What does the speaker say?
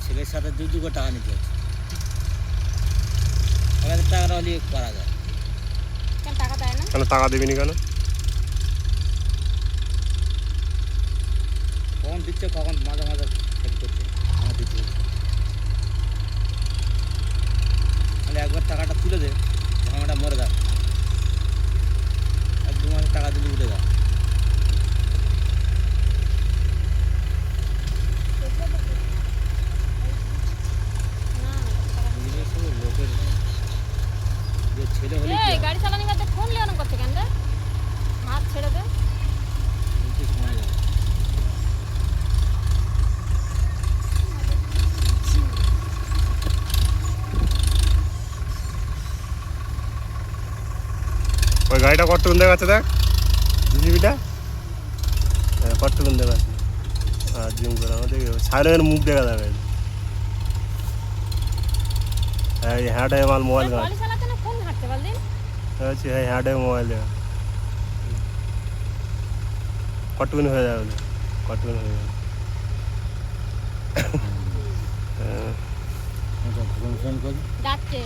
ছেলের সাথে 2 কোটি টাকা নিতে হচ্ছে। 1,000 টাকা হলে করা যায়। কেন টাকা দেয় না? কেন টাকা দিবিনি কেন? কখন দিচ্ছে কখন মাঝে মাঝে ফেল করছে, আমার দিতে হচ্ছে। তাহলে একবার টাকাটা তুলে দে, ঝামেলাটা মরে যাক। 1-2 মাসের টাকা দিলে উঠে যাক। লোকের যে ছেলে হলে এই গাড়ি চালানি করতে ফোন লিওন করছে কেন রে? হাত ছেড়ে দে। কিন্তু সময় যাবে। ওই গাড়িটা কতটুকুন দেখা যাচ্ছে দেখ, জিবিটা কতটুকুন দেখা যাচ্ছে। আর জুম করে আমাদের সাইডের মুখ দেখা যাবে। হ্যাঁ এই হ্যাঁটে মাল মোবাইল গাছ গাড়ি চালাতে না ফোন হাঁটতে পারলি? হচ্ছে, হ্যাঁ হ্যাঁটে মোবাইল দেখা কতটুকুন হয়ে যাবে, কতটুকুন হয়ে যাবে। ফোন করি ডাকছে